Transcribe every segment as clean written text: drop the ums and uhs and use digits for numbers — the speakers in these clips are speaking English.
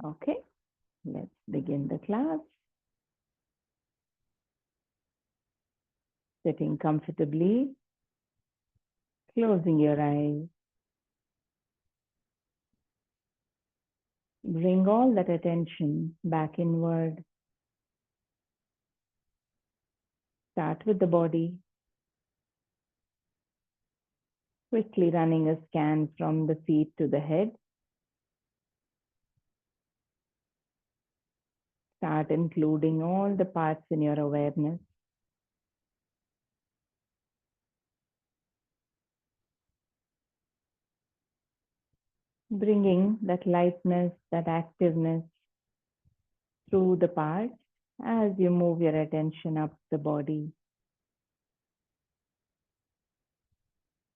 Okay, let's begin the class. Sitting comfortably, closing your eyes. Bring all that attention back inward. Start with the body, quickly running a scan from the feet to the head. Start including all the parts in your awareness. Bringing that lightness, that activeness through the parts as you move your attention up the body.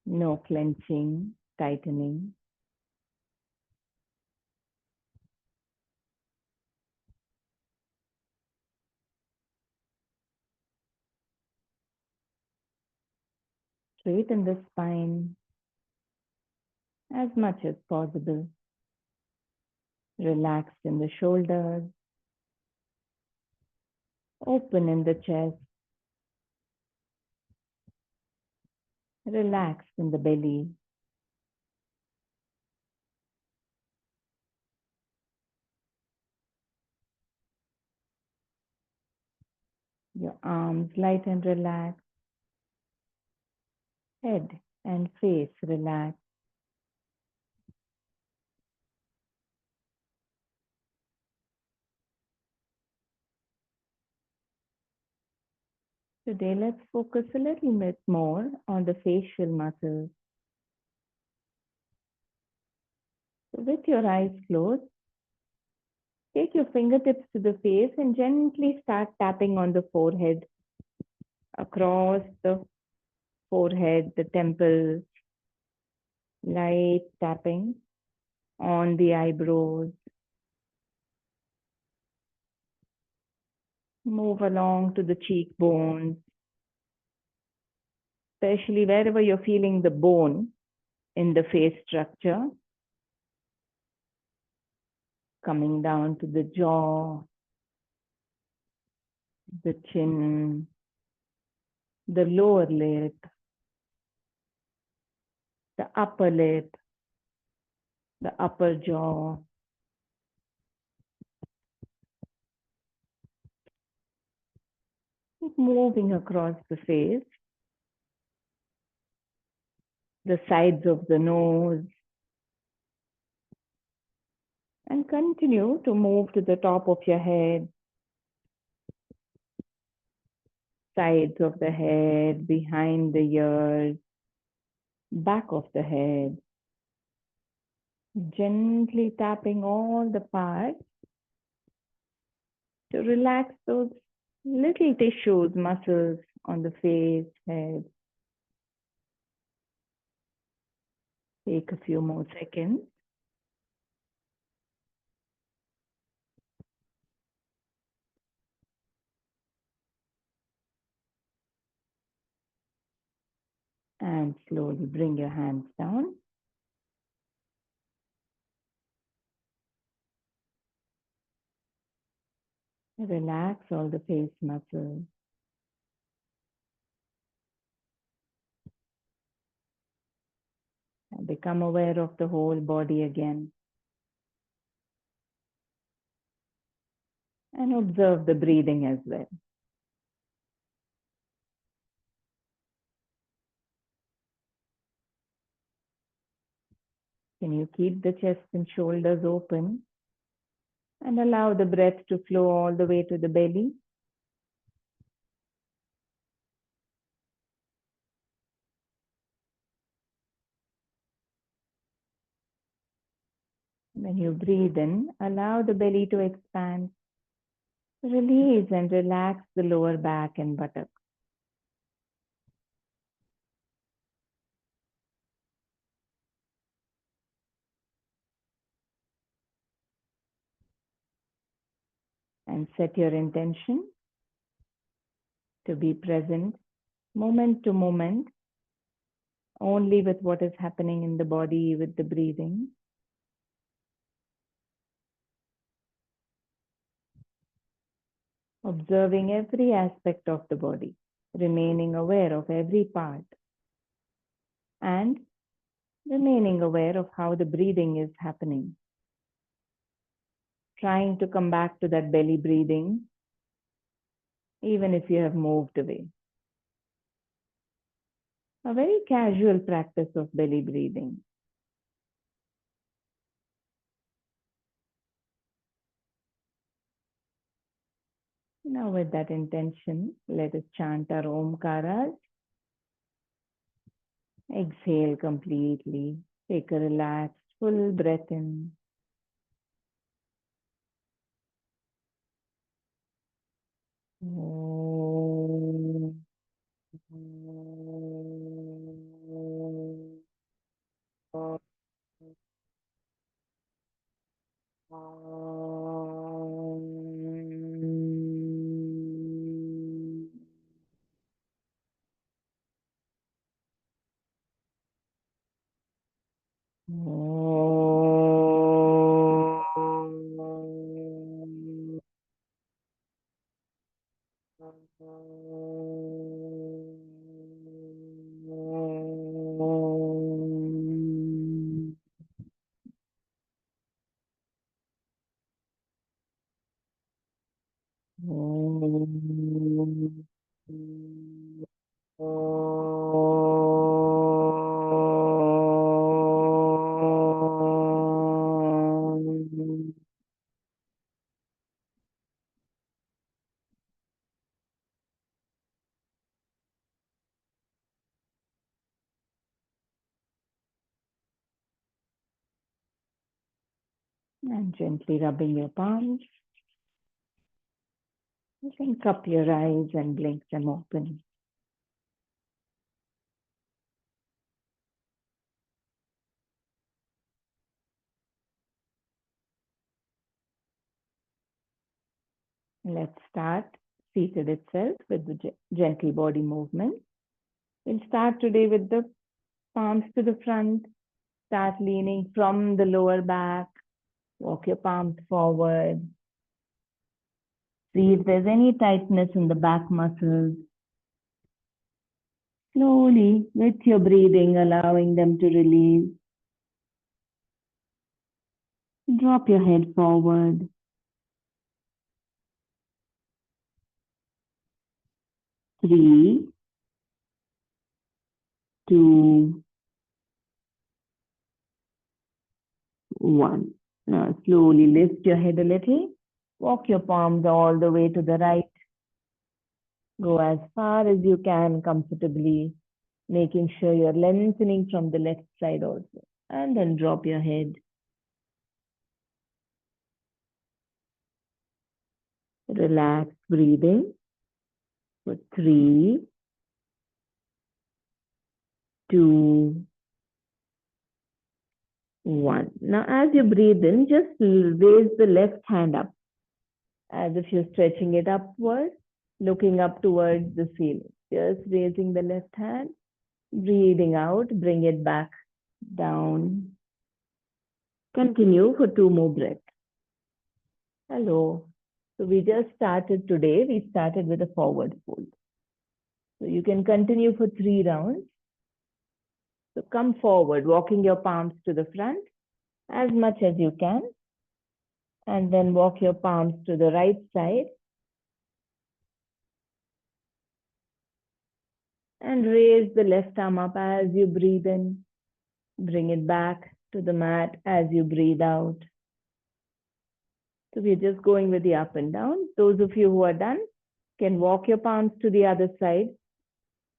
No clenching, tightening. Straighten the spine as much as possible. Relaxed in the shoulders. Open in the chest. Relaxed in the belly. Your arms light and relaxed. Head and face relaxed. Today, let's focus a little bit more on the facial muscles. So with your eyes closed, take your fingertips to the face and gently start tapping on the forehead, across the forehead, the temples, light tapping on the eyebrows. Move along to the cheekbones, especially wherever you're feeling the bone in the face structure. Coming down to the jaw, the chin, the lower lip, the upper lip, the upper jaw. Keep moving across the face, the sides of the nose, and continue to move to the top of your head, sides of the head, behind the ears, back of the head. Gently tapping all the parts to relax those little tissues, muscles on the face, head. Take a few more seconds. And slowly bring your hands down. Relax all the face muscles. And become aware of the whole body again. And observe the breathing as well. Can you keep the chest and shoulders open and allow the breath to flow all the way to the belly? When you breathe in, allow the belly to expand. Release and relax the lower back and buttocks. And set your intention to be present moment to moment, only with what is happening in the body with the breathing. observing every aspect of the body, remaining aware of every part, and remaining aware of how the breathing is happening. Trying to come back to that belly breathing, even if you have moved away. A very casual practice of belly breathing. Now with that intention, let us chant our Omkaras. Exhale completely. Take a relaxed, full breath in. Om. And gently rubbing your palms. You can cup your eyes and blink them open. Let's start seated itself with the gentle body movement. We'll start today with the palms to the front. Start leaning from the lower back. Walk your palms forward. See if there's any tightness in the back muscles. Slowly, with your breathing, allowing them to release. Drop your head forward. 3, 2, 1. Now slowly lift your head a little. Walk your palms all the way to the right. Go as far as you can comfortably, making sure you're lengthening from the left side also. And then drop your head. Relaxed breathing for 3, 2, 1. Now as you breathe in, just raise the left hand up as if you're stretching it upward, looking up towards the ceiling. Just raising the left hand, breathing out, bring it back down. Continue for 2 more breaths. Hello. So we just started today. We started with a forward fold. So you can continue for 3 rounds. So come forward, walking your palms to the front as much as you can. And then walk your palms to the right side. And raise the left arm up as you breathe in. Bring it back to the mat as you breathe out. So we're just going with the up and down. Those of you who are done can walk your palms to the other side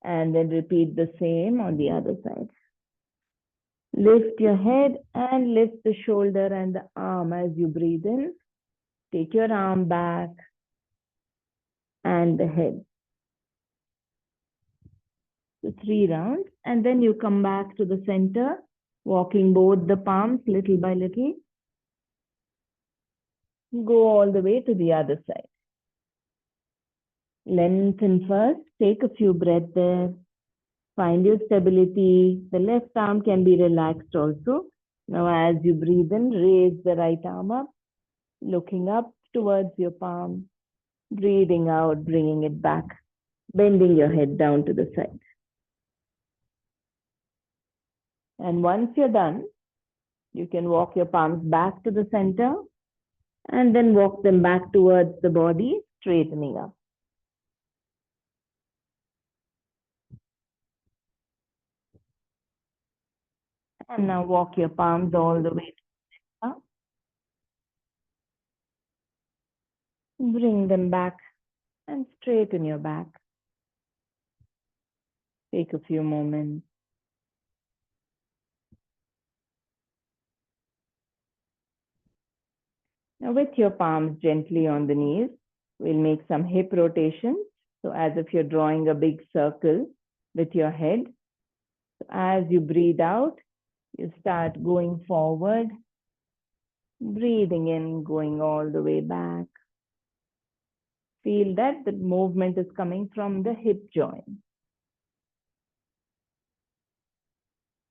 and then repeat the same on the other side. Lift your head and lift the shoulder and the arm as you breathe in. Take your arm back and the head. So 3 rounds, and then you come back to the center, walking both the palms little by little. Go all the way to the other side. Lengthen first, take a few breaths there. Find your stability. The left arm can be relaxed also. Now as you breathe in, raise the right arm up, looking up towards your palm. Breathing out, bringing it back, bending your head down to the side. And once you're done, you can walk your palms back to the center and then walk them back towards the body, straightening up. And now walk your palms all the way up. Bring them back and straighten your back. Take a few moments. Now with your palms gently on the knees, we'll make some hip rotations. So as if you're drawing a big circle with your head. So as you breathe out, you start going forward, breathing in, going all the way back. Feel that the movement is coming from the hip joint.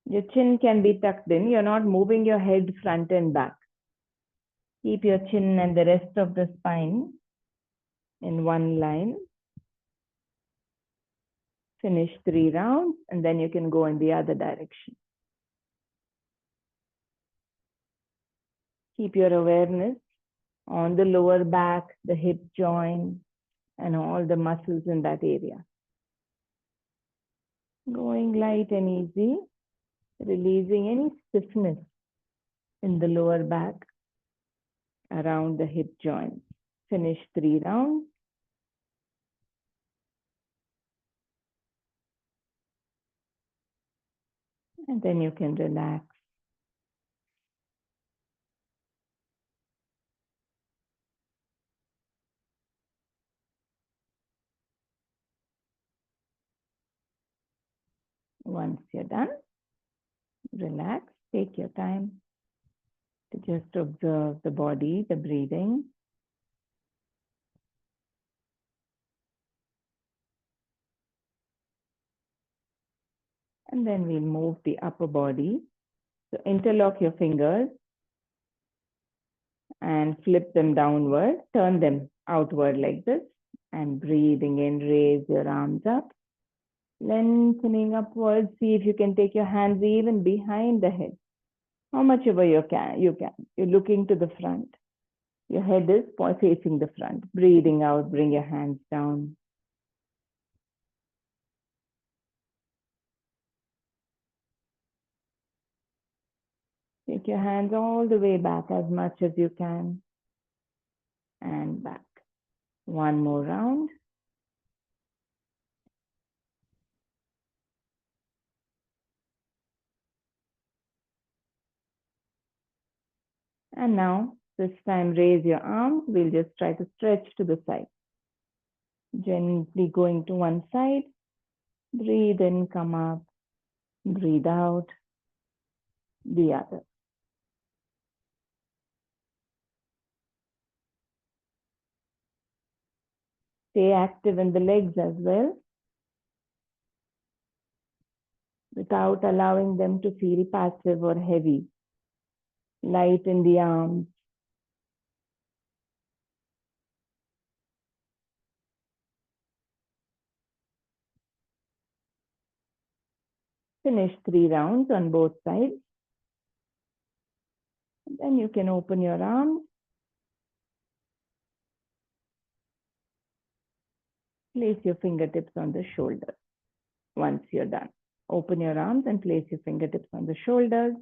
Your chin can be tucked in. You're not moving your head front and back. Keep your chin and the rest of the spine in one line. Finish 3 rounds and then you can go in the other direction. Keep your awareness on the lower back, the hip joint, and all the muscles in that area. Going light and easy, releasing any stiffness in the lower back around the hip joint. Finish 3 rounds. And then you can relax. Once you're done, relax, take your time to just observe the body, the breathing. And then we'll move the upper body. So interlock your fingers and flip them downward, turn them outward like this, and breathing in, raise your arms up, lengthening upwards. See if you can take your hands even behind the head. How much ever you can. You're looking to the front. Your head is facing the front. Breathing out, bring your hands down. Take your hands all the way back as much as you can. And back. One more round. And now, this time raise your arms. We'll just try to stretch to the side. Gently going to one side. Breathe in, come up. Breathe out. The other. Stay active in the legs as well, without allowing them to feel passive or heavy. Light in the arms. Finish 3 rounds on both sides. And then you can open your arms. Place your fingertips on the shoulders. Once you're done, open your arms and place your fingertips on the shoulders.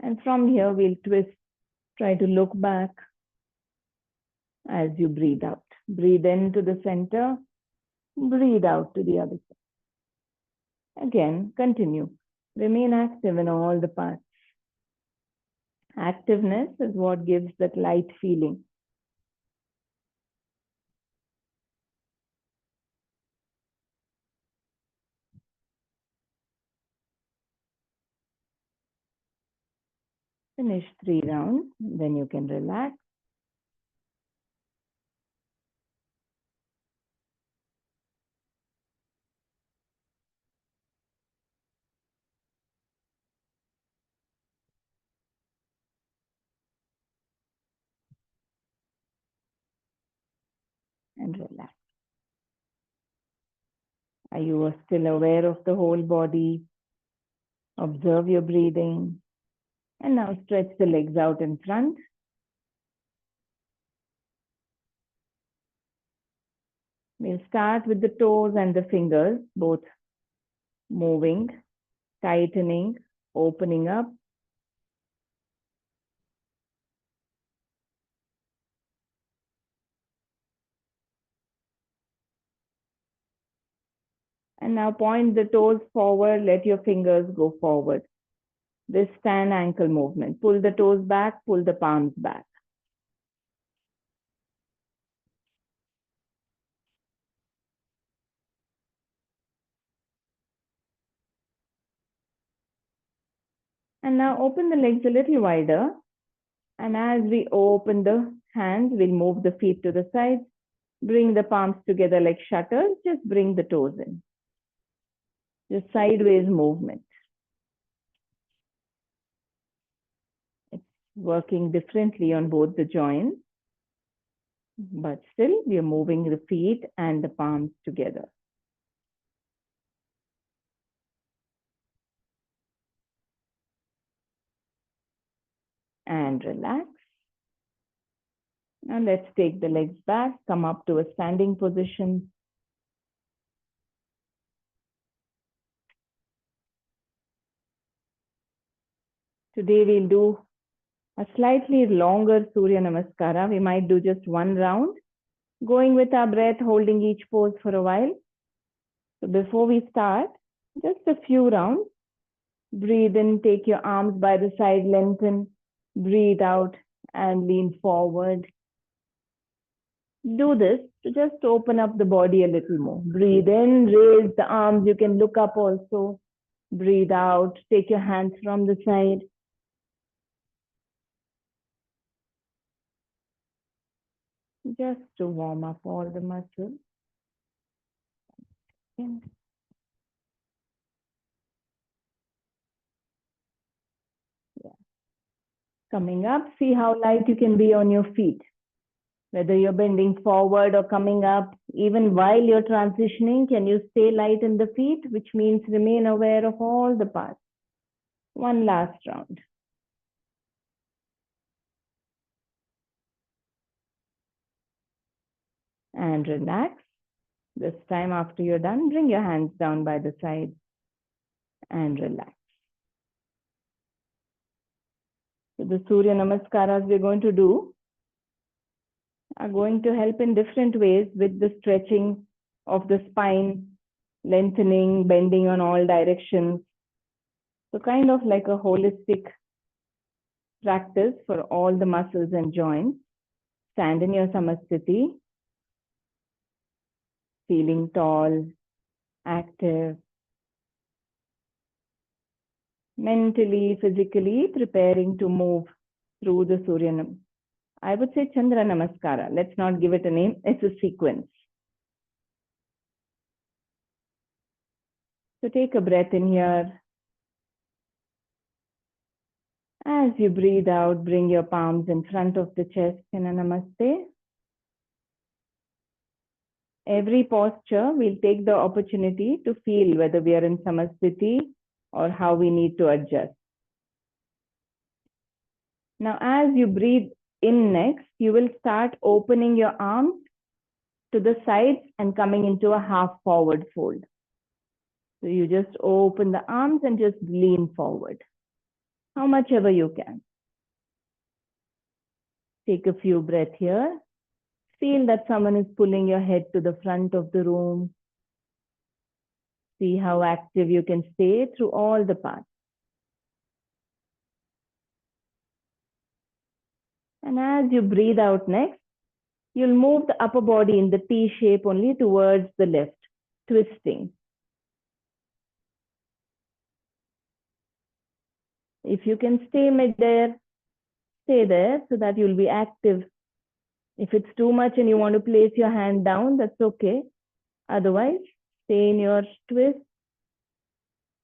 And from here, we'll twist. Try to look back as you breathe out. Breathe into the center. Breathe out to the other side. Again, continue. Remain active in all the parts. Activeness is what gives that light feeling. Finish 3 rounds, then you can relax. and relax. Are you still aware of the whole body? Observe your breathing. And now stretch the legs out in front. We'll start with the toes and the fingers, both moving, tightening, opening up. And now point the toes forward, let your fingers go forward. This stand ankle movement. Pull the toes back, pull the palms back. And now open the legs a little wider. And as we open the hands, we'll move the feet to the side. Bring the palms together like shutters. Just bring the toes in. Just sideways movement. It's working differently on both the joints. But still, we are moving the feet and the palms together. And relax. Now let's take the legs back, come up to a standing position. Today we'll do a slightly longer Surya Namaskara. We might do just one round, going with our breath, holding each pose for a while. So before we start, just a few rounds. Breathe in, take your arms by the side, lengthen. Breathe out and lean forward. Do this to just open up the body a little more. Breathe in, raise the arms. You can look up also. Breathe out, take your hands from the side. Just to warm up all the muscles. Yeah. Coming up, see how light you can be on your feet. Whether you're bending forward or coming up, even while you're transitioning, can you stay light in the feet, which means remain aware of all the parts. One last round. And relax. This time after you're done, bring your hands down by the side and relax. So the Surya Namaskaras we're going to do are going to help in different ways with the stretching of the spine, lengthening, bending on all directions. So kind of like a holistic practice for all the muscles and joints. Stand in your Samasthiti, feeling tall, active, mentally, physically preparing to move through the Surya. I would say Chandra Namaskara. Let's not give it a name. It's a sequence. So take a breath in here. As you breathe out, bring your palms in front of the chest in a Namaste. Every posture, we'll take the opportunity to feel whether we are in Samasthiti or how we need to adjust. Now, as you breathe in next, you will start opening your arms to the sides and coming into a half forward fold. So you just open the arms and just lean forward, how much ever you can. Take a few breaths here. Feel that someone is pulling your head to the front of the room. See how active you can stay through all the parts. And as you breathe out next, you'll move the upper body in the T shape only towards the left, twisting. If you can stay mid-there, stay there so that you'll be active. If it's too much and you want to place your hand down, that's okay. Otherwise, stay in your twist.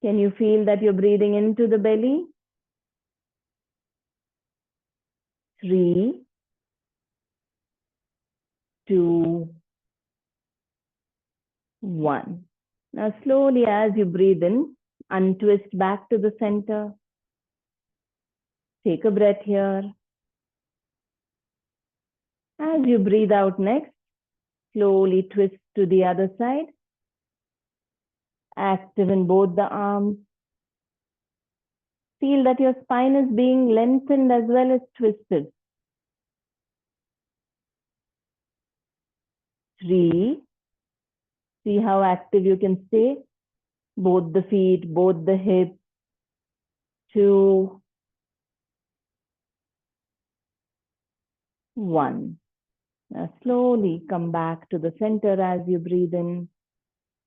Can you feel that you're breathing into the belly? 3, 2, 1. Now slowly as you breathe in, untwist back to the center. Take a breath here. As you breathe out next, slowly twist to the other side. Active in both the arms. Feel that your spine is being lengthened as well as twisted. 3. See how active you can stay. Both the feet, both the hips. 2, 1. Now slowly come back to the center as you breathe in.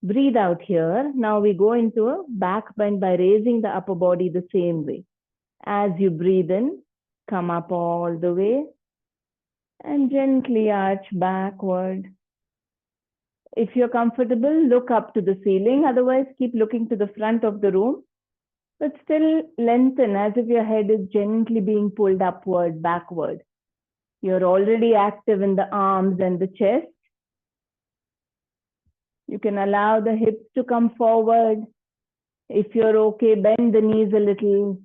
Breathe out here. Now we go into a back bend by raising the upper body the same way. As you breathe in, come up all the way and gently arch backward. If you're comfortable, look up to the ceiling. Otherwise, keep looking to the front of the room, but still lengthen as if your head is gently being pulled upward, backward. You're already active in the arms and the chest. You can allow the hips to come forward. If you're okay, bend the knees a little.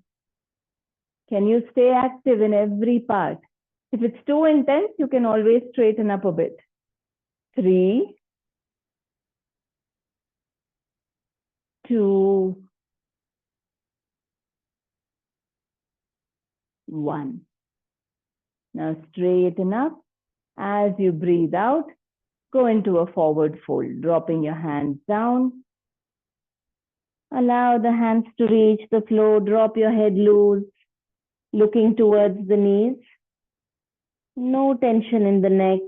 Can you stay active in every part? If it's too intense, you can always straighten up a bit. 3, 2, 1. Now straighten up. As you breathe out, go into a forward fold, dropping your hands down. Allow the hands to reach the floor. Drop your head loose, looking towards the knees. No tension in the neck.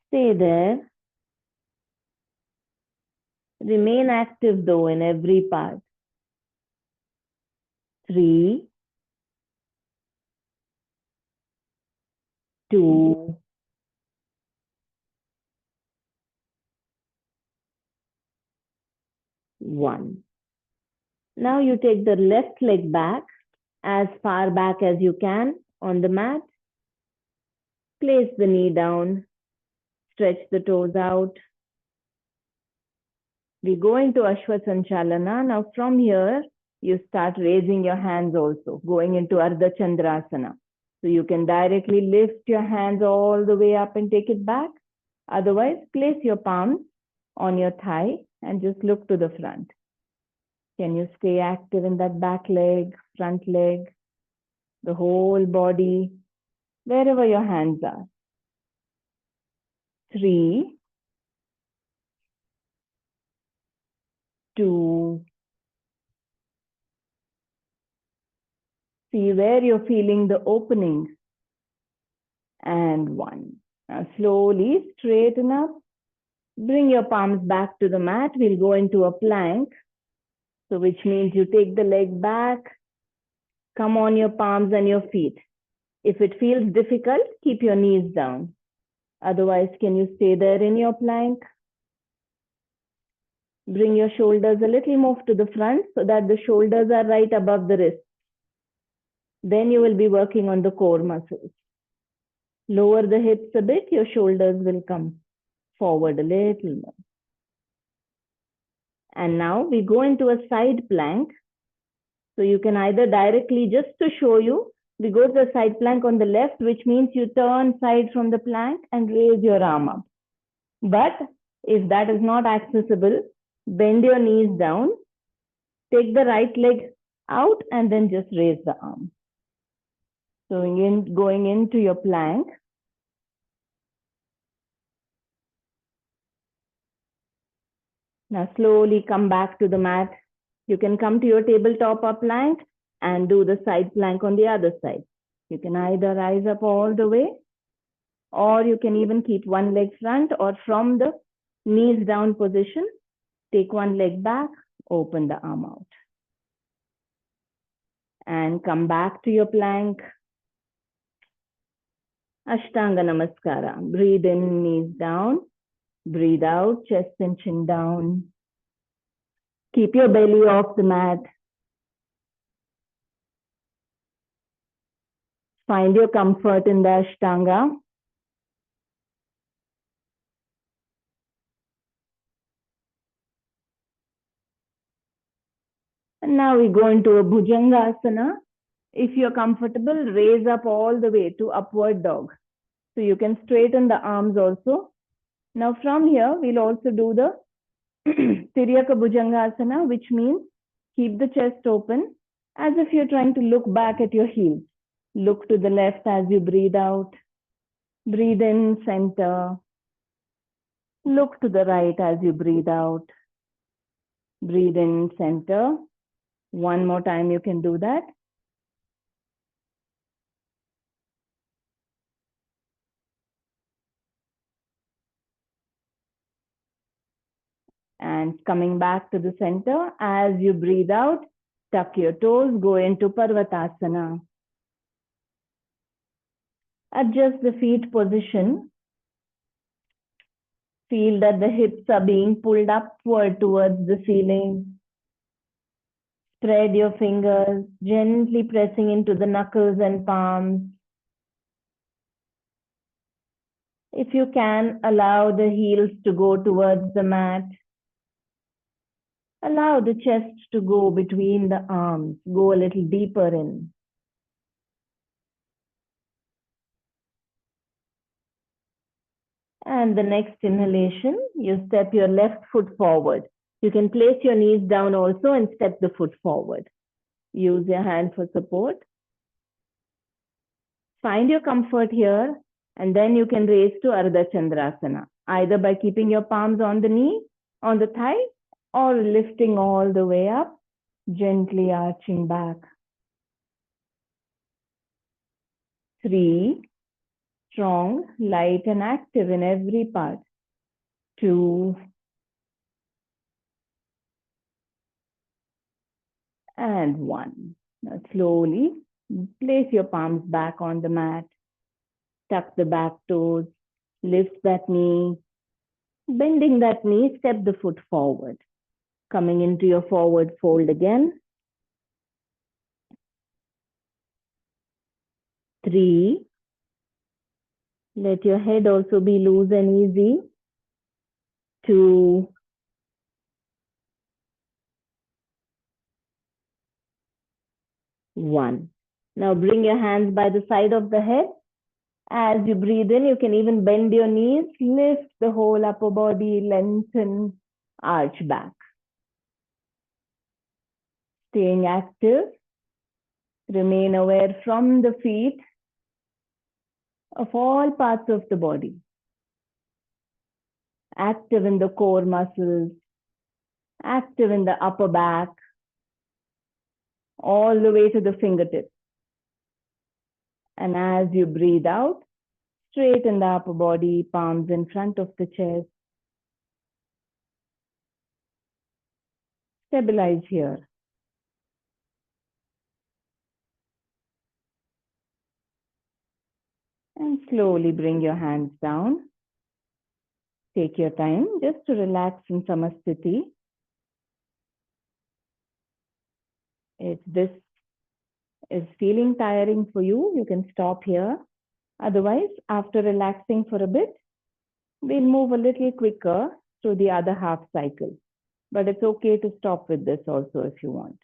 Stay there. Remain active though in every part. 3, 2, 1. Now you take the left leg back as far back as you can on the mat. Place the knee down. Stretch the toes out. We go into Ashwasanchalana. Now from here, you start raising your hands also, going into Ardha Chandrasana. So you can directly lift your hands all the way up and take it back. Otherwise, place your palms on your thigh and just look to the front. Can you stay active in that back leg, front leg, the whole body, wherever your hands are? 3, 2, see where you're feeling the opening, and 1. Now slowly straighten up. Bring your palms back to the mat. We'll go into a plank. So which means you take the leg back, come on your palms and your feet. If it feels difficult, keep your knees down. Otherwise, can you stay there in your plank? Bring your shoulders a little more to the front so that the shoulders are right above the wrist. Then you will be working on the core muscles. Lower the hips a bit, your shoulders will come forward a little more. And now we go into a side plank. So you can either directly, just to show you, we go to the side plank on the left, which means you turn side from the plank and raise your arm up. But if that is not accessible, bend your knees down, take the right leg out and then just raise the arm. So going into your plank. Now slowly come back to the mat. You can come to your tabletop or plank and do the side plank on the other side. You can either rise up all the way, or you can even keep one leg front, or from the knees down position, take one leg back, open the arm out. And come back to your plank. Ashtanga Namaskara. Breathe in, knees down. Breathe out, chest and chin down. Keep your belly off the mat. Find your comfort in the Ashtanga. And now we go into a Bhujangasana. If you're comfortable, raise up all the way to upward dog. So you can straighten the arms also. Now from here, we'll also do the Tiryaka Bhujangasana, which means keep the chest open as if you're trying to look back at your heels. Look to the left as you breathe out. Breathe in, center. Look to the right as you breathe out. Breathe in, center. One more time, you can do that. And coming back to the center, as you breathe out, tuck your toes, go into Parvatasana. Adjust the feet position. Feel that the hips are being pulled upward towards the ceiling. Spread your fingers, gently pressing into the knuckles and palms. If you can, allow the heels to go towards the mat. Allow the chest to go between the arms. Go a little deeper in. And the next inhalation, you step your left foot forward. You can place your knees down also and step the foot forward. Use your hand for support. Find your comfort here, and then you can raise to Ardha Chandrasana, either by keeping your palms on the knee, on the thigh, or lifting all the way up, gently arching back. 3, strong, light, and active in every part. 2, and 1. Now slowly place your palms back on the mat. Tuck the back toes. Lift that knee. Bending that knee, step the foot forward. Coming into your forward fold again. 3. Let your head also be loose and easy. 2. 1. Now bring your hands by the side of the head. As you breathe in, you can even bend your knees, lift the whole upper body, lengthen, arch back. Staying active, remain aware from the feet of all parts of the body. Active in the core muscles, active in the upper back, all the way to the fingertips. And as you breathe out, straighten the upper body, palms in front of the chest. Stabilize here. And slowly bring your hands down. Take your time just to relax in Samasthiti. If this is feeling tiring for you, you can stop here. Otherwise, after relaxing for a bit, we'll move a little quicker to the other half cycle. But it's okay to stop with this also if you want.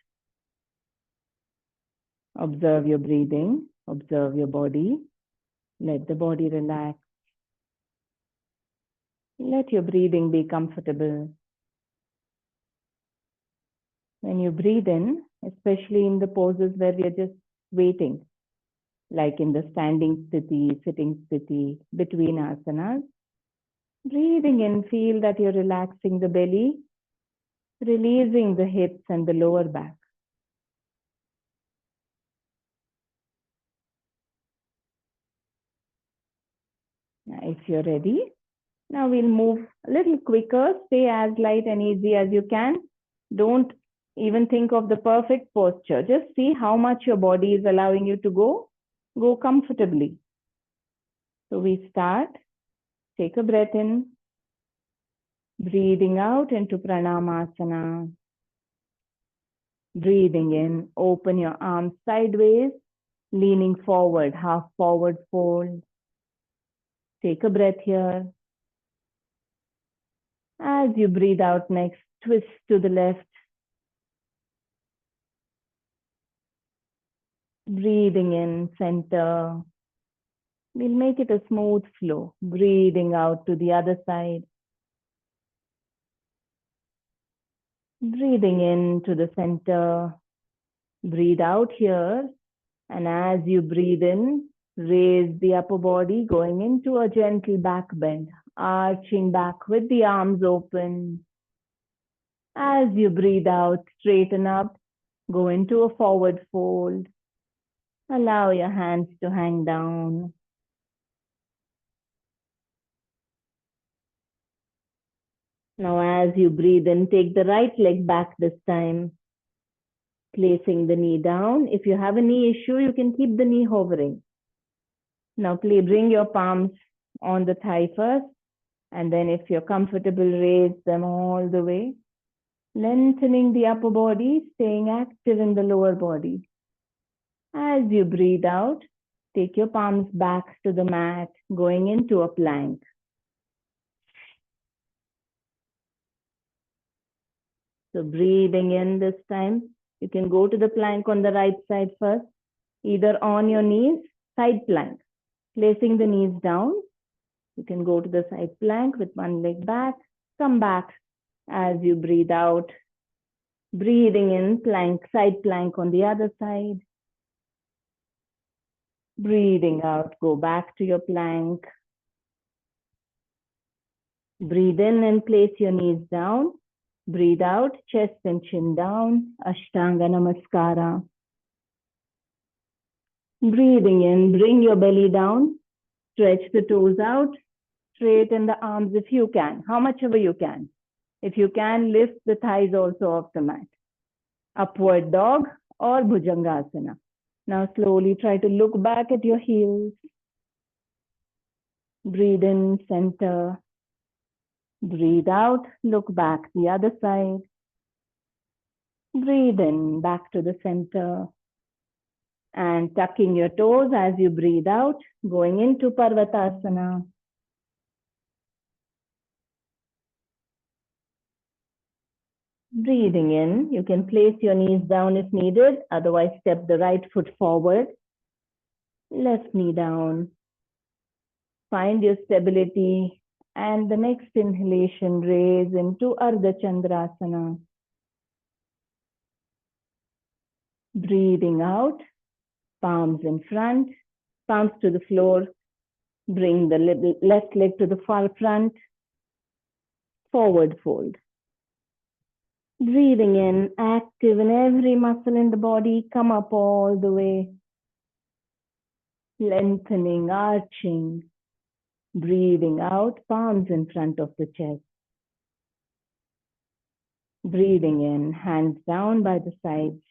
Observe your breathing, observe your body. Let the body relax. Let your breathing be comfortable. When you breathe in, especially in the poses where we are just waiting, like in the standing sthiti, sitting sthiti, between asanas, breathing in, feel that you're relaxing the belly, releasing the hips and the lower back. Now, if you're ready, now we'll move a little quicker. Stay as light and easy as you can. Don't even think of the perfect posture. Just see how much your body is allowing you to go. Go comfortably. So we start. Take a breath in. Breathing out into Pranayamasana. Breathing in. Open your arms sideways. Leaning forward, half forward fold. Take a breath here. As you breathe out next, twist to the left. Breathing in, center. We'll make it a smooth flow. Breathing out to the other side. Breathing in to the center. Breathe out here. And as you breathe in, raise the upper body, going into a gentle back bend, arching back with the arms open. As you breathe out, straighten up, go into a forward fold. Allow your hands to hang down. Now, as you breathe in, take the right leg back this time, placing the knee down. If you have a knee issue, you can keep the knee hovering. Now, bring your palms on the thigh first, and then if you're comfortable, raise them all the way, lengthening the upper body, staying active in the lower body. As you breathe out, take your palms back to the mat, going into a plank. So breathing in this time, you can go to the plank on the right side first, either on your knees, side plank, placing the knees down. You can go to the side plank with one leg back, come back as you breathe out. Breathing in, plank, side plank on the other side. Breathing out, go back to your plank. Breathe in and place your knees down. Breathe out, chest and chin down, Ashtanga Namaskara. Breathing in, bring your belly down, stretch the toes out, straighten the arms if you can, how much ever you can. If you can, lift the thighs also off the mat. Upward dog or Bhujangasana. Now slowly try to look back at your heels. Breathe in, center. Breathe out, look back the other side. Breathe in, back to the center. And tucking your toes as you breathe out, going into Parvatasana. Breathing in, you can place your knees down if needed, otherwise step the right foot forward, left knee down. Find your stability, and the next inhalation, raise into Ardha Chandrasana. Breathing out, palms in front, palms to the floor. Bring the left leg to the far front, forward fold. Breathing in, active in every muscle in the body, come up all the way. Lengthening, arching. Breathing out, palms in front of the chest. Breathing in, hands down by the sides.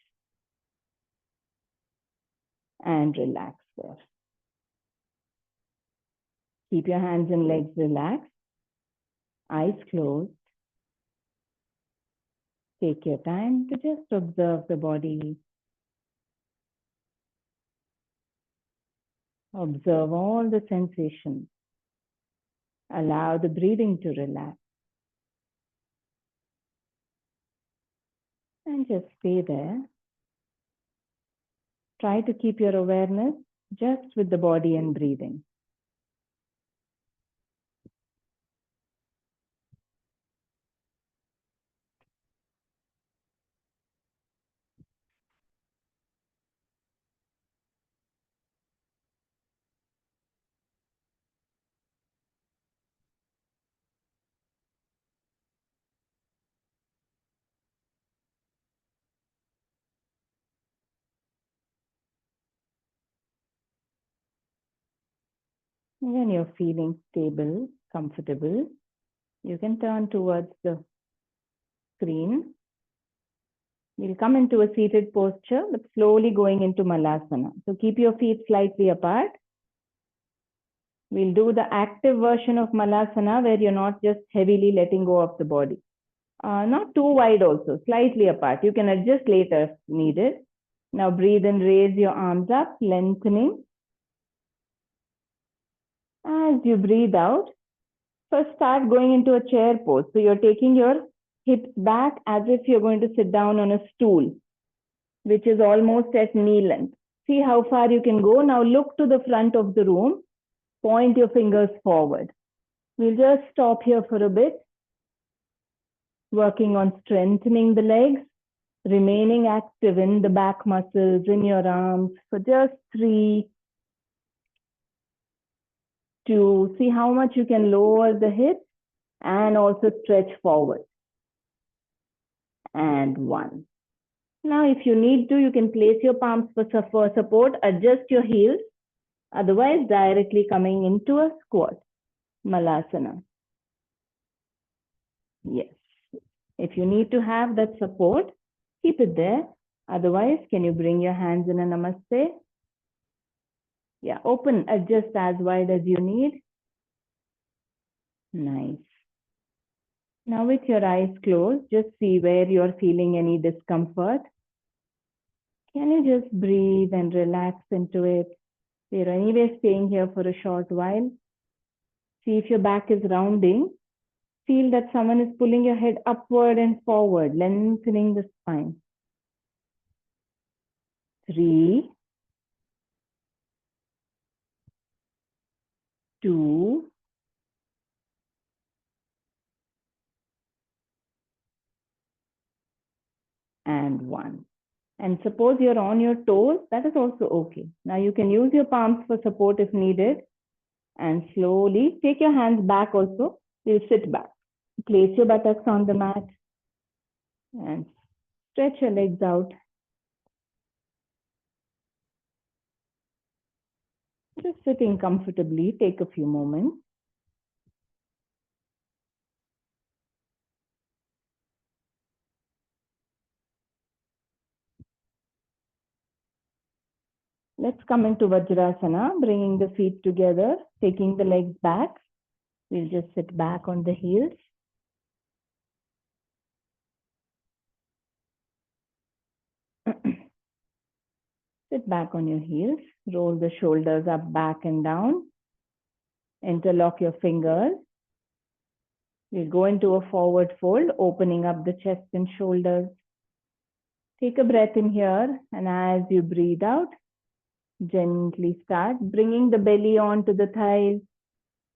And relax there. Keep your hands and legs relaxed. Eyes closed. Take your time to just observe the body. Observe all the sensations. Allow the breathing to relax. And just stay there. Try to keep your awareness just with the body and breathing. When you're feeling stable, comfortable, you can turn towards the screen. We'll come into a seated posture, but slowly going into Malasana. So keep your feet slightly apart. We'll do the active version of Malasana where you're not just heavily letting go of the body. Not too wide also, slightly apart. You can adjust later if needed. Now breathe and raise your arms up, lengthening. As you breathe out, first start going into a chair pose. So you're taking your hips back as if you're going to sit down on a stool, which is almost at knee length. See how far you can go. Now look to the front of the room. Point your fingers forward. We'll just stop here for a bit, working on strengthening the legs, remaining active in the back muscles, in your arms for just 3, 2. See how much you can lower the hips and also stretch forward. And 1. Now, if you need to, you can place your palms for support, adjust your heels, otherwise directly coming into a squat, Malasana. Yes. If you need to have that support, keep it there. Otherwise, can you bring your hands in a namaste? Yeah, open, adjust as wide as you need. Nice. Now with your eyes closed, just see where you're feeling any discomfort. Can you just breathe and relax into it? You're anyway staying here for a short while. See if your back is rounding. Feel that someone is pulling your head upward and forward, lengthening the spine. 3, 2, and 1. And suppose you're on your toes, that is also okay. Now you can use your palms for support if needed. And slowly take your hands back also. You'll sit back. Place your buttocks on the mat and stretch your legs out. Just sitting comfortably, take a few moments. Let's come into Vajrasana, bringing the feet together, taking the legs back. We'll just sit back on the heels. Sit back on your heels. Roll the shoulders up, back and down. Interlock your fingers. We'll go into a forward fold, opening up the chest and shoulders. Take a breath in here, and as you breathe out, gently start bringing the belly onto the thighs,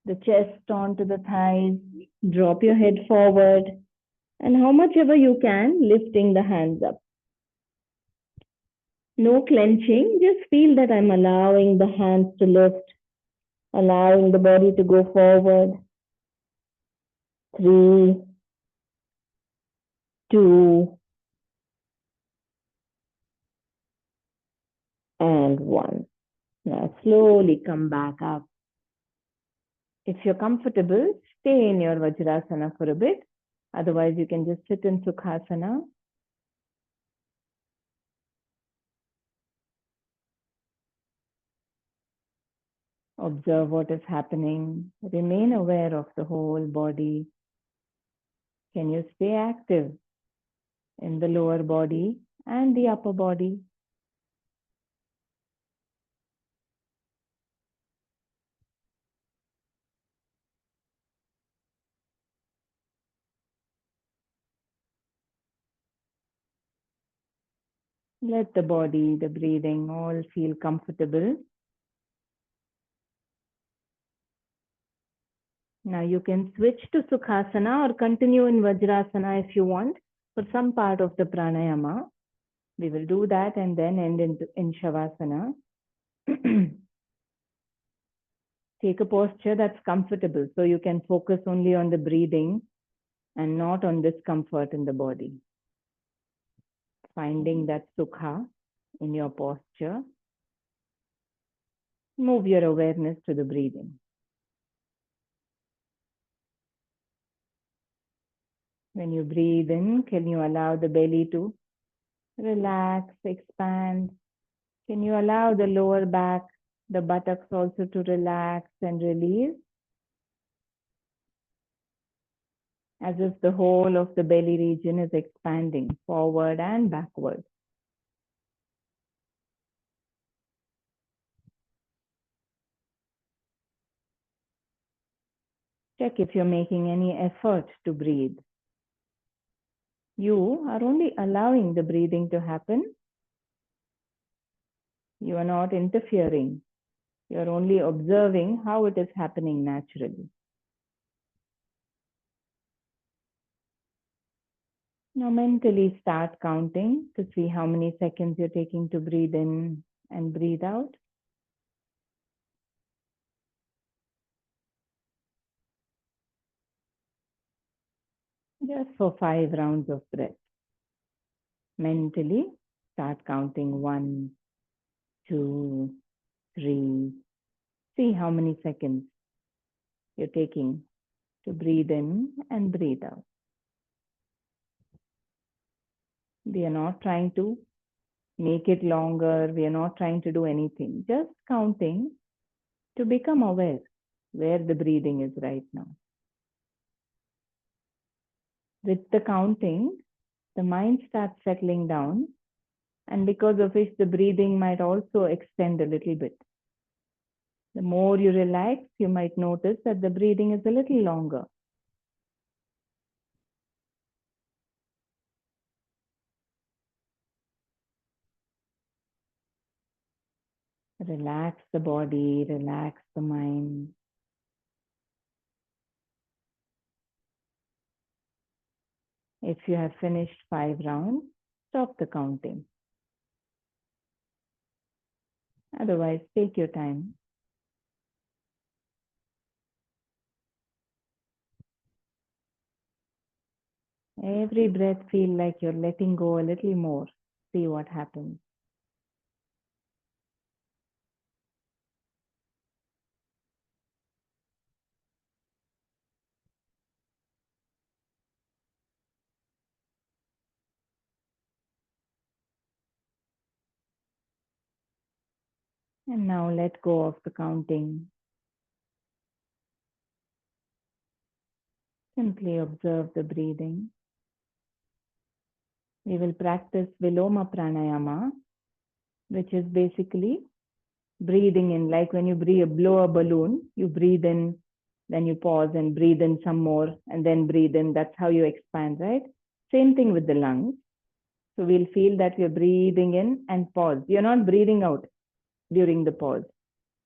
the chest onto the thighs. Drop your head forward, and how much ever you can, lifting the hands up. No clenching, just feel that I'm allowing the hands to lift, allowing the body to go forward. 3, 2, and 1. Now slowly come back up. If you're comfortable, stay in your Vajrasana for a bit. Otherwise, you can just sit in Sukhasana. Observe what is happening. Remain aware of the whole body. Can you stay active in the lower body and the upper body? Let the body, the breathing all feel comfortable. Now you can switch to Sukhasana or continue in Vajrasana if you want for some part of the Pranayama. We will do that and then end in Shavasana. Take a posture that's comfortable so you can focus only on the breathing and not on discomfort in the body. Finding that sukha in your posture. Move your awareness to the breathing. When you breathe in, can you allow the belly to relax, expand? Can you allow the lower back, the buttocks also to relax and release? As if the whole of the belly region is expanding forward and backward. Check if you're making any effort to breathe. You are only allowing the breathing to happen. You are not interfering. You are only observing how it is happening naturally. Now mentally start counting to see how many seconds you're taking to breathe in and breathe out. Just for 5 rounds of breath. Mentally start counting 1, 2, 3. See how many seconds you're taking to breathe in and breathe out. We are not trying to make it longer. We are not trying to do anything. Just counting to become aware where the breathing is right now. With the counting, the mind starts settling down, and because of which the breathing might also extend a little bit. The more you relax, you might notice that the breathing is a little longer. Relax the body, relax the mind. If you have finished 5 rounds, stop the counting. Otherwise, take your time. Every breath feel like you're letting go a little more. See what happens. And now let go of the counting. Simply observe the breathing. We will practice Viloma Pranayama, which is basically breathing in, like when you blow a balloon, you breathe in, then you pause and breathe in some more, and then breathe in. That's how you expand, right? Same thing with the lungs. So we'll feel that we're breathing in and pause. You're not breathing out during the pause.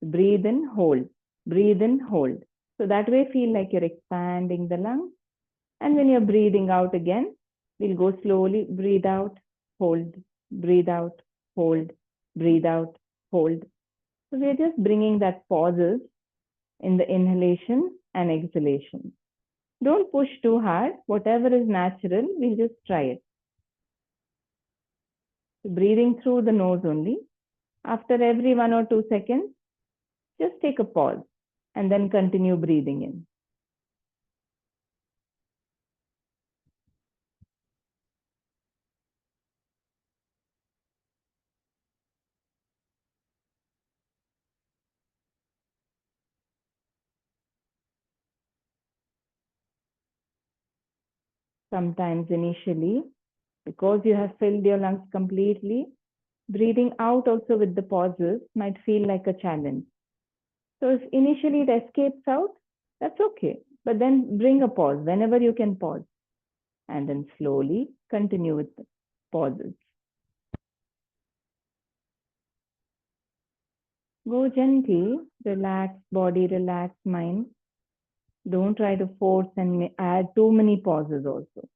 Breathe in, hold. Breathe in, hold. So that way feel like you're expanding the lungs. And when you're breathing out again, we'll go slowly. Breathe out, hold. Breathe out, hold. Breathe out, hold. So we're just bringing that pauses in the inhalation and exhalation. Don't push too hard. Whatever is natural, we'll just try it. So breathing through the nose only. After every 1 or 2 seconds, just take a pause and then continue breathing in. Sometimes initially, because you have filled your lungs completely, breathing out also with the pauses might feel like a challenge. So if initially it escapes out, that's okay. But then bring a pause whenever you can pause. And then slowly continue with the pauses. Go gently, relax body, relax mind. Don't try to force and add too many pauses also.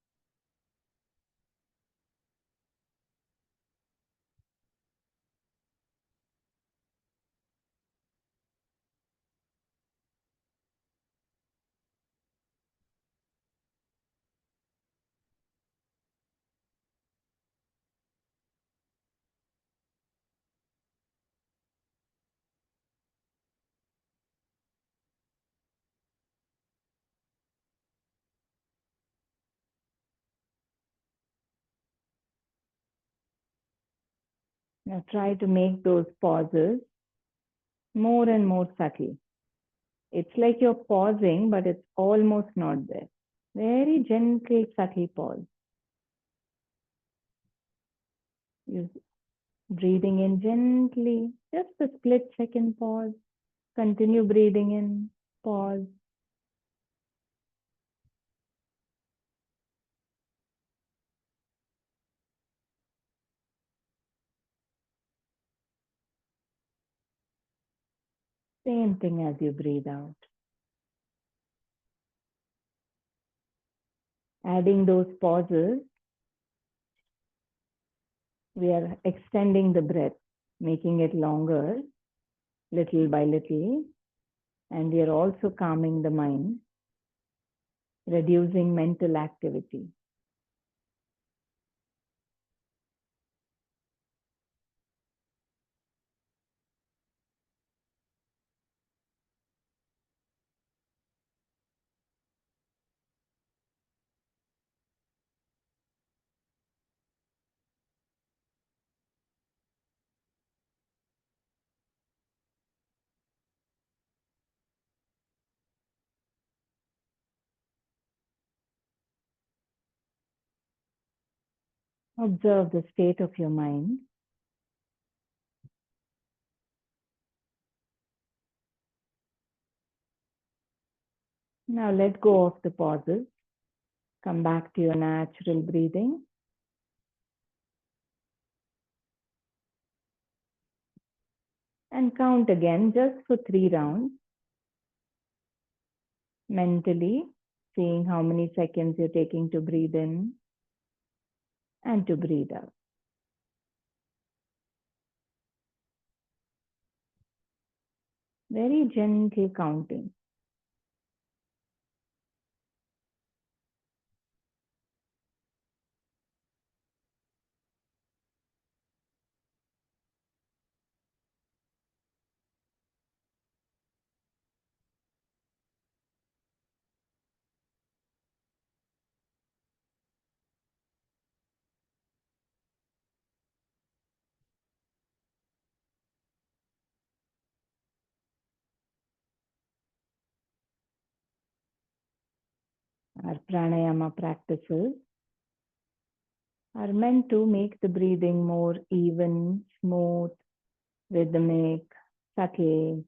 Now try to make those pauses more and more subtle. It's like you're pausing, but it's almost not there. Very gentle, subtle pause. You're breathing in gently, just a split second pause. Continue breathing in, pause. Same thing as you breathe out. Adding those pauses, we are extending the breath, making it longer, little by little, and we are also calming the mind, reducing mental activity. Observe the state of your mind. Now let go of the pauses. Come back to your natural breathing. And count again just for 3 rounds. Mentally, seeing how many seconds you're taking to breathe in and to breathe out. Very gently counting. Our pranayama practices are meant to make the breathing more even, smooth, rhythmic, subtle,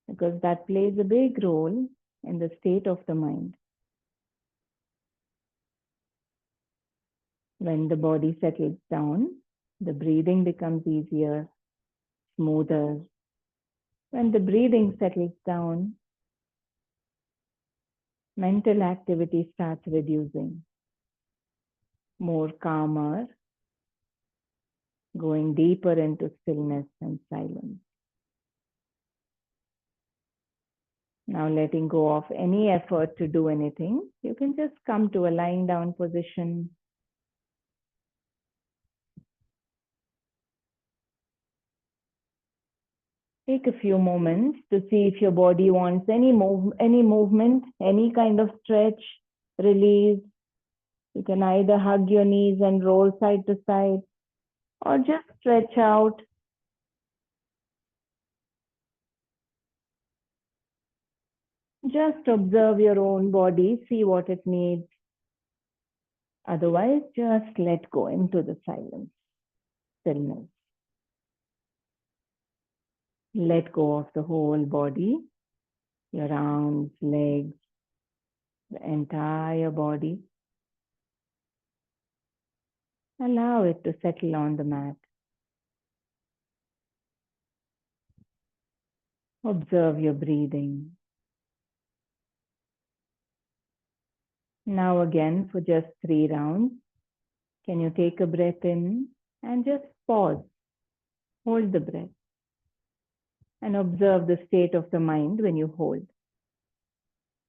because that plays a big role in the state of the mind. When the body settles down, the breathing becomes easier, smoother. When the breathing settles down, mental activity starts reducing, more calmer, going deeper into stillness and silence. Now letting go of any effort to do anything, you can just come to a lying down position. Take a few moments to see if your body wants any movement, any kind of stretch, release. You can either hug your knees and roll side to side, or just stretch out. Just observe your own body, see what it needs. Otherwise, just let go into the silence, stillness. Let go of the whole body, your arms, legs, the entire body. Allow it to settle on the mat. Observe your breathing. Now again, for just 3 rounds, can you take a breath in and just pause, hold the breath, and observe the state of the mind when you hold.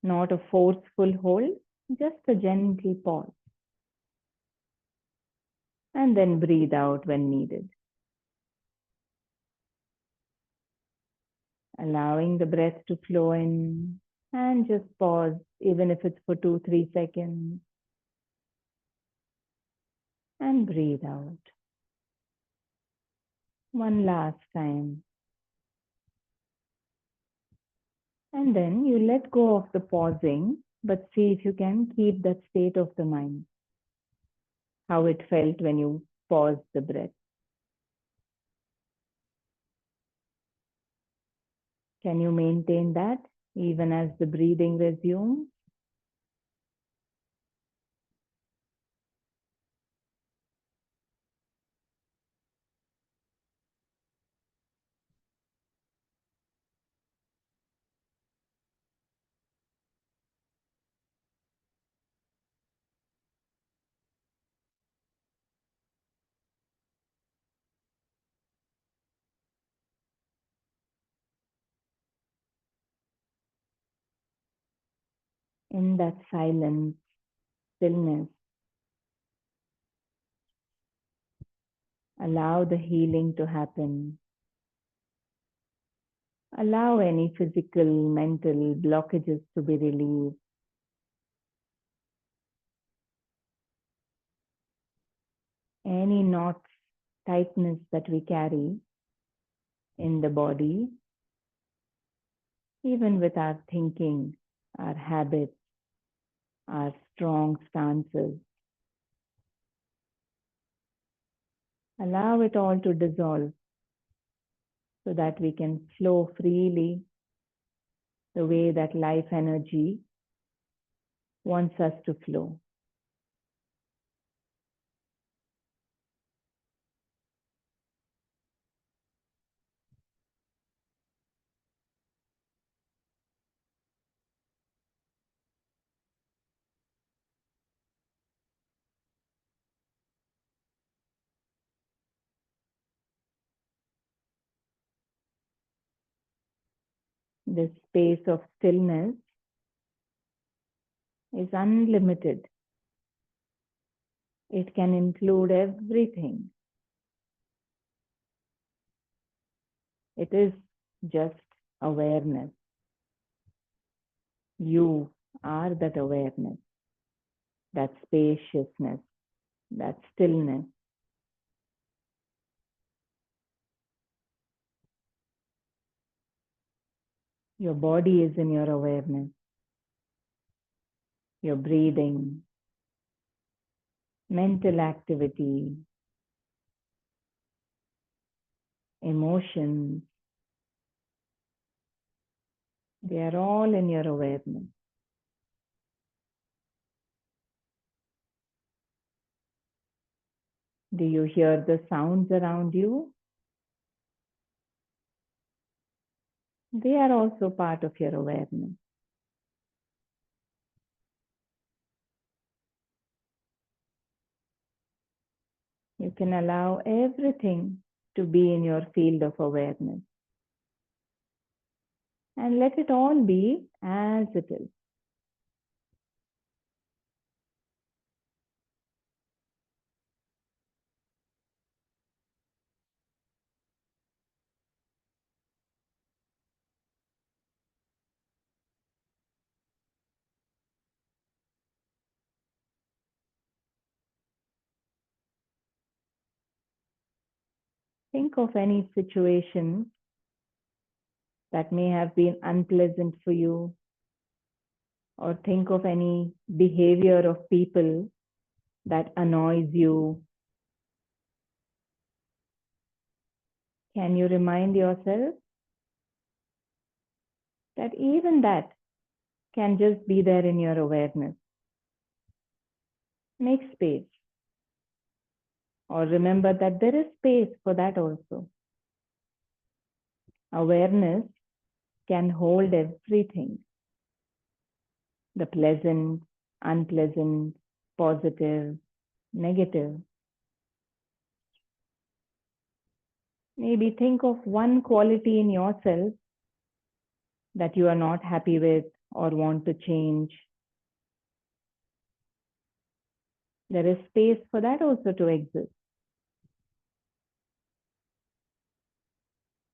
Not a forceful hold, just a gentle pause. And then breathe out when needed. Allowing the breath to flow in and just pause, even if it's for 2-3 seconds. And breathe out. One last time. And then you let go of the pausing, but see if you can keep that state of the mind. How it felt when you paused the breath. Can you maintain that even as the breathing resumes? In that silence, stillness, allow the healing to happen. Allow any physical, mental blockages to be released. Any knots, tightness that we carry in the body, even with our thinking, our habits, our strong stances. Allow it all to dissolve so that we can flow freely the way that life energy wants us to flow. This space of stillness is unlimited. It can include everything. It is just awareness. You are that awareness, that spaciousness, that stillness. Your body is in your awareness. Your breathing, mental activity, emotions, they are all in your awareness. Do you hear the sounds around you? They are also part of your awareness. You can allow everything to be in your field of awareness. And let it all be as it is. Think of any situation that may have been unpleasant for you, or think of any behavior of people that annoys you. Can you remind yourself that even that can just be there in your awareness? Make space. Or remember that there is space for that also. Awareness can hold everything. The pleasant, unpleasant, positive, negative. Maybe think of one quality in yourself that you are not happy with or want to change. There is space for that also to exist.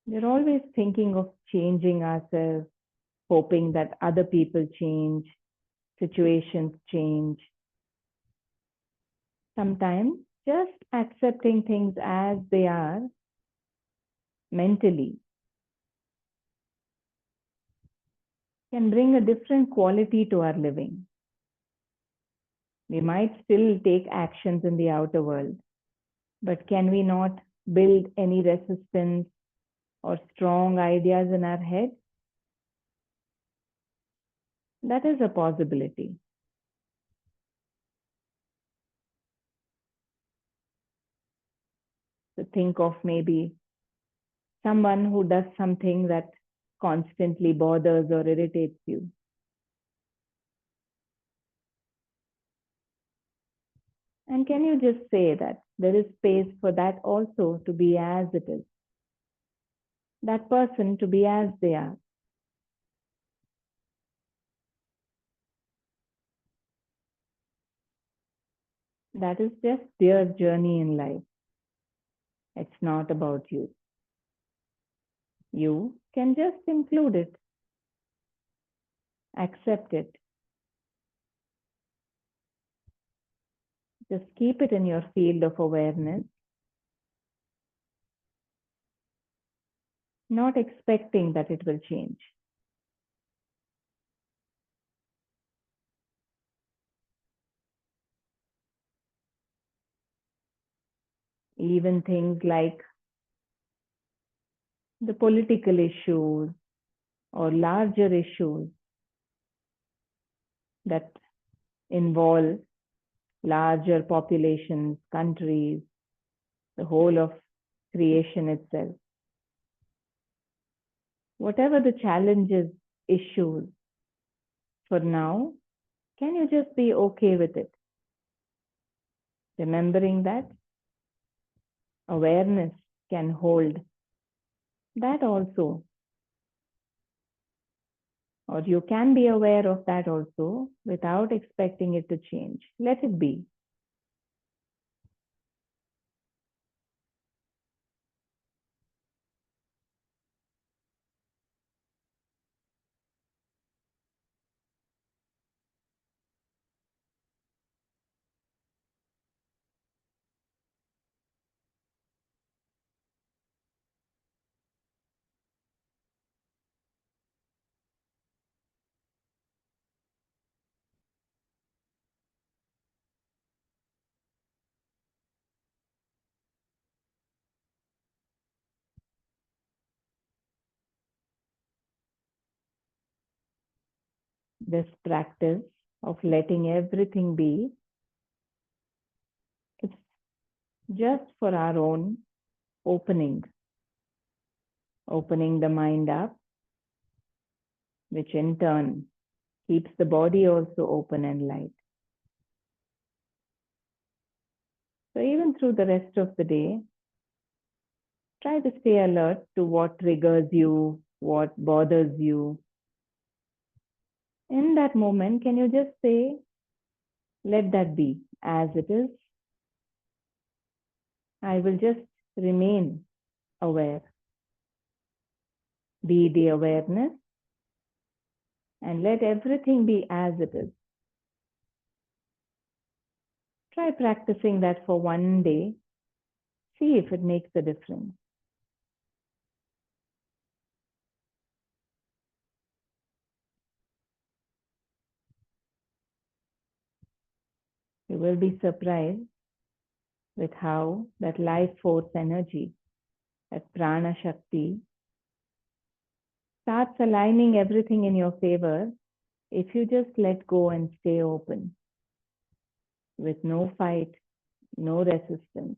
We're always thinking of changing ourselves, hoping that other people change, situations change. Sometimes just accepting things as they are mentally can bring a different quality to our living. We might still take actions in the outer world, but can we not build any resistance or strong ideas in our head? That is a possibility. So think of maybe someone who does something that constantly bothers or irritates you. And can you just say that there is space for that also to be as it is? That person to be as they are. That is just their journey in life. It's not about you. You can just include it, accept it. Just keep it in your field of awareness, not expecting that it will change. Even things like the political issues or larger issues that involve larger populations, countries, the whole of creation itself. Whatever the challenges, issues, for now, can you just be okay with it? Remembering that awareness can hold that also, or you can be aware of that also without expecting it to change. Let it be. This practice of letting everything be, it's just for our own opening the mind up, which in turn keeps the body also open and light. So even through the rest of the day, try to stay alert to what triggers you, what bothers you. In that moment, can you just say, let that be as it is? I will just remain aware. Be the awareness and let everything be as it is. Try practicing that for one day. See if it makes a difference. You will be surprised with how that life force energy, that prana shakti, starts aligning everything in your favor if you just let go and stay open with no fight, no resistance.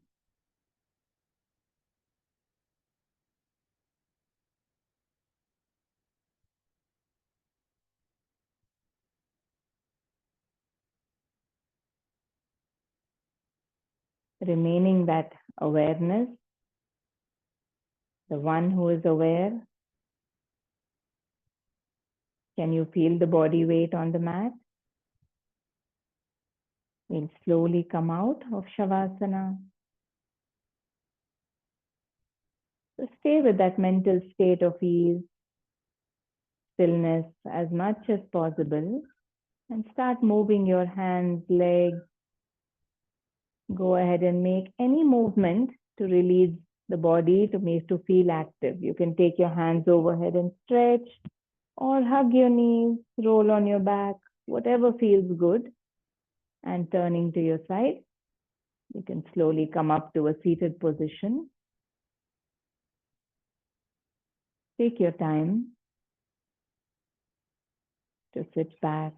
Remaining that awareness, the one who is aware. Can you feel the body weight on the mat? We'll slowly come out of Shavasana. So stay with that mental state of ease, stillness as much as possible, and start moving your hands, legs. Go ahead and make any movement to release the body to feel active. You can take your hands overhead and stretch, or hug your knees, roll on your back, whatever feels good. And turning to your side, you can slowly come up to a seated position. Take your time to sit back.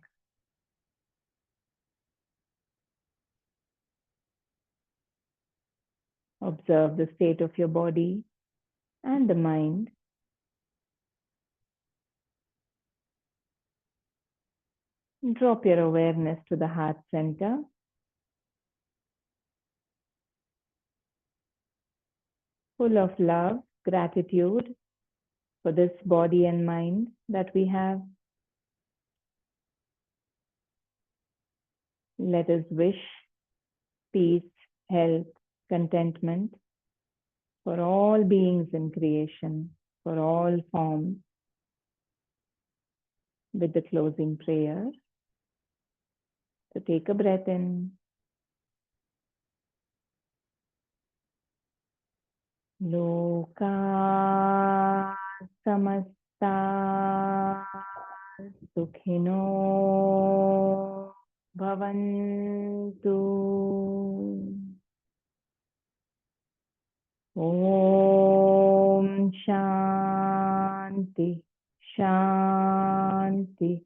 Observe the state of your body and the mind. Drop your awareness to the heart center. Full of love, gratitude for this body and mind that we have. Let us wish peace, health, contentment for all beings in creation, for all forms, with the closing prayer. So take a breath in. Loka samasta sukhino bhavantu. Om Shanti, Shanti,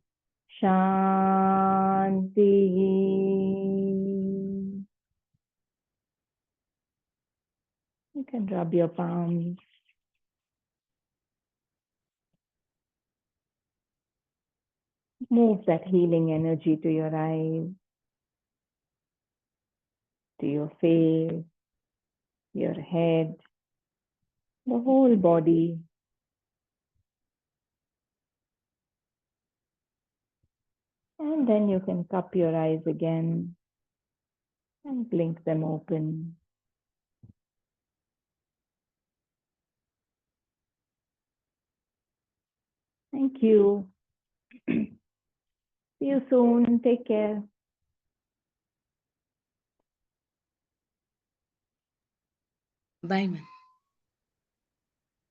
Shanti. You can rub your palms. Move that healing energy to your eyes, to your face, your head, the whole body. And then you can cup your eyes again and blink them open. Thank you. See you soon. Take care. Bye, man.